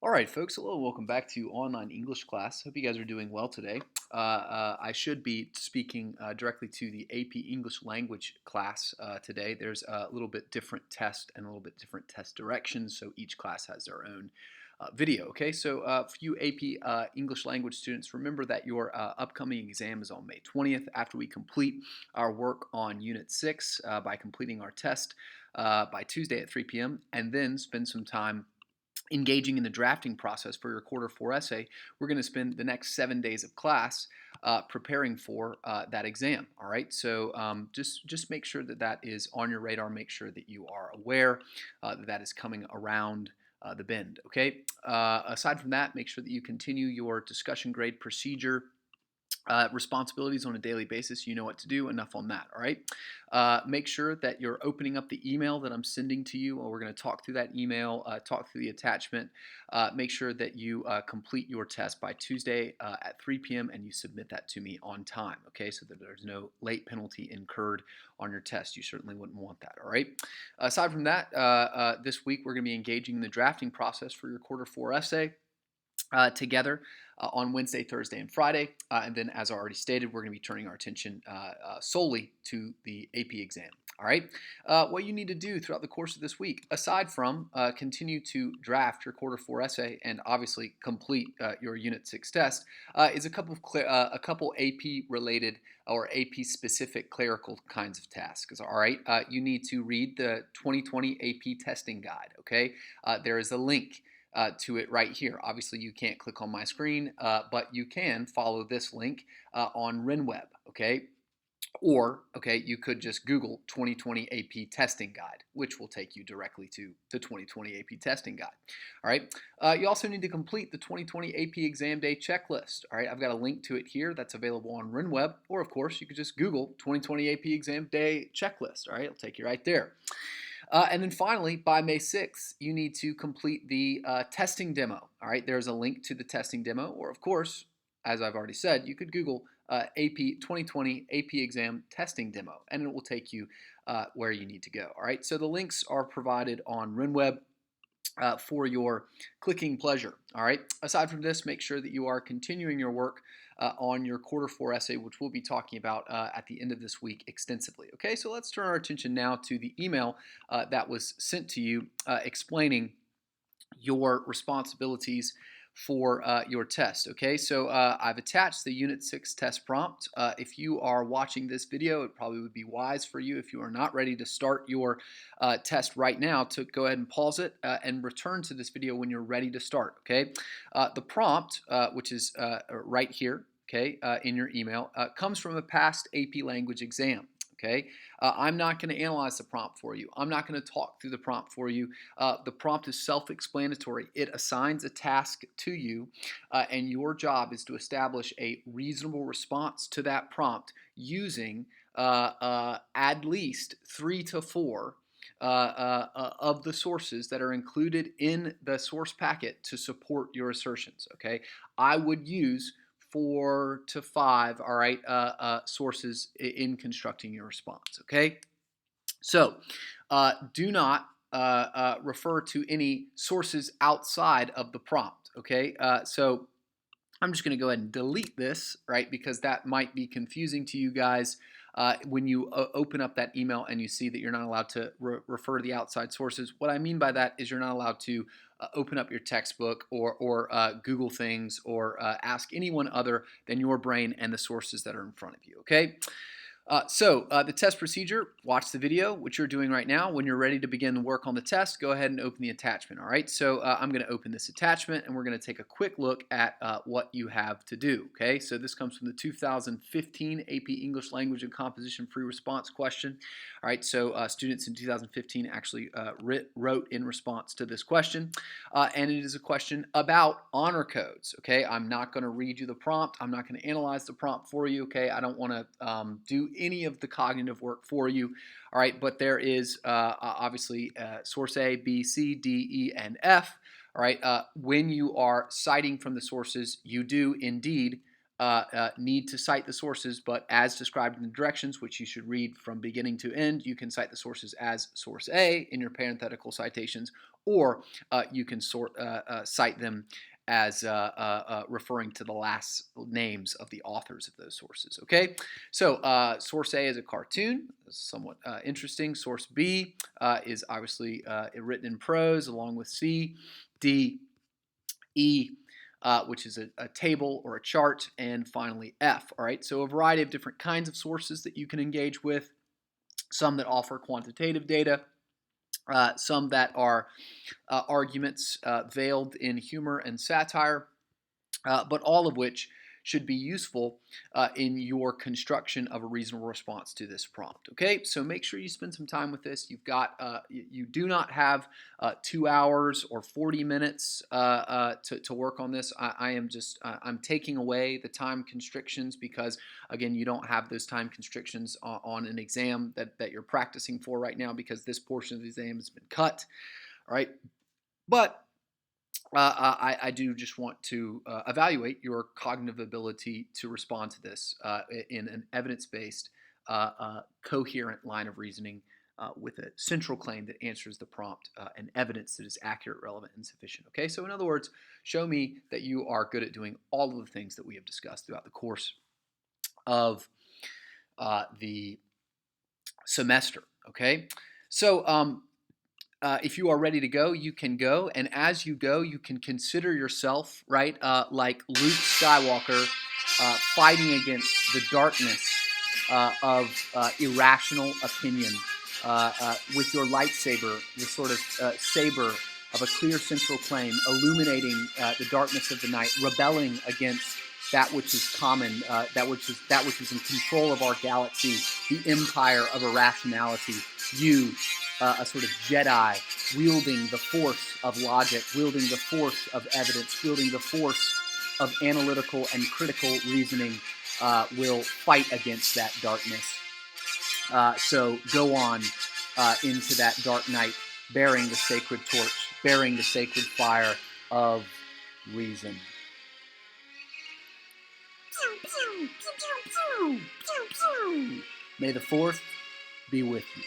All right, folks. Hello, welcome back to online English class. Hope you guys are doing well today. I should be speaking directly to the AP English language class today. There's a little bit different test and a little bit different test directions, so each class has their own video. Okay, so for you AP English language students, remember that your upcoming exam is on May 20th after we complete our work on Unit 6 by completing our test by Tuesday at 3 p.m. and then spend some time engaging in the drafting process for your quarter four essay. We're going to spend the next 7 days of class preparing for that exam. All right, so just make sure that that is on your radar. Make sure that you are aware that that is coming around the bend. Okay. Aside from that, make sure that you continue your discussion grade procedure responsibilities on a daily basis. You know what to do. Enough on that. All right. Make sure that you're opening up the email that I'm sending to you. We're going to talk through that email, talk through the attachment. Make sure that you complete your test by Tuesday at 3 p.m. and you submit that to me on time. Okay, so that there's no late penalty incurred on your test. You certainly wouldn't want that. All right. Aside from that, this week we're going to be engaging in the drafting process for your quarter four essay together on Wednesday, Thursday, and Friday. And then, as I already stated, we're going to be turning our attention solely to the AP exam. All right. What you need to do throughout the course of this week, aside from continue to draft your quarter four essay and obviously complete your Unit 6 test, is a couple AP related or AP specific clerical kinds of tasks. All right. You need to read the 2020 AP testing guide. Okay. There is a link to it right here. Obviously, you can't click on my screen, but you can follow this link on RenWeb, okay? Or, okay, you could just Google 2020 AP Testing Guide, which will take you directly to the 2020 AP Testing Guide. All right. You also need to complete the 2020 AP Exam Day checklist. All right. I've got a link to it here that's available on RenWeb, or of course, you could just Google 2020 AP Exam Day checklist. All right. It'll take you right there. And then finally, by May 6th, you need to complete the testing demo. All right, there's a link to the testing demo, or of course, as I've already said, you could Google AP 2020 AP exam testing demo, and it will take you where you need to go. All right, so the links are provided on RenWeb for your clicking pleasure. All right. Aside from this, make sure that you are continuing your work on your quarter four essay, which we'll be talking about at the end of this week extensively. Okay, so let's turn our attention now to the email that was sent to you explaining your responsibilities for your test. Okay, so I've attached the Unit 6 test prompt. If you are watching this video, it probably would be wise for you, if you are not ready to start your test right now, to go ahead and pause it and return to this video when you're ready to start. Okay, the prompt, which is right here, okay, in your email, comes from a past AP language exam. Okay, I'm not going to analyze the prompt for you. I'm not going to talk through the prompt for you. The prompt is self-explanatory. It assigns a task to you, and your job is to establish a reasonable response to that prompt using at least 3 to 4 of the sources that are included in the source packet to support your assertions. Okay, I would use 4 to 5, all right, sources in constructing your response. Okay, so do not refer to any sources outside of the prompt. Okay, so I'm just going to go ahead and delete this, right, because that might be confusing to you guys when you open up that email and you see that you're not allowed to refer to the outside sources. What I mean by that is you're not allowed to open up your textbook or Google things or ask anyone other than your brain and the sources that are in front of you, okay? So the test procedure, watch the video, which you're doing right now. When you're ready to begin the work on the test, go ahead and open the attachment, all right? So I'm going to open this attachment, and we're going to take a quick look at what you have to do, okay? So this comes from the 2015 AP English Language and Composition Free Response question. All right, so students in 2015 actually wrote in response to this question, and it is a question about honor codes, okay? I'm not going to read you the prompt. I'm not going to analyze the prompt for you, okay? I don't want to do any of the cognitive work for you. All right, but there is obviously source A, B, C, D, E, and F. All right, when you are citing from the sources, you do indeed need to cite the sources, but as described in the directions, which you should read from beginning to end, you can cite the sources as source A in your parenthetical citations, or you can cite them as referring to the last names of the authors of those sources. Okay, so source A is a cartoon, somewhat interesting. Source B is obviously written in prose, along with C, D, E, which is a table or a chart, and finally F. All right, so a variety of different kinds of sources that you can engage with, some that offer quantitative data, some that are arguments veiled in humor and satire, but all of which should be useful in your construction of a reasonable response to this prompt. Okay, so make sure you spend some time with this. You do not have 2 hours or 40 minutes to work on this. I'm taking away the time constrictions because, again, you don't have those time constrictions on an exam that you're practicing for right now, because this portion of the exam has been cut. All right, but I do just want to evaluate your cognitive ability to respond to this in an evidence-based, coherent line of reasoning with a central claim that answers the prompt and evidence that is accurate, relevant, and sufficient. Okay, so in other words, show me that you are good at doing all of the things that we have discussed throughout the course of the semester. Okay, so if you are ready to go, you can go. And as you go, you can consider yourself, right, like Luke Skywalker fighting against the darkness of irrational opinion with your lightsaber, the sort of saber of a clear central claim, illuminating the darkness of the night, rebelling against that which is common, that which is in control of our galaxy, the empire of irrationality. You, a sort of Jedi, wielding the force of logic, wielding the force of evidence, wielding the force of analytical and critical reasoning, will fight against that darkness. So go on into that dark night, bearing the sacred torch, bearing the sacred fire of reason. May the Fourth be with you.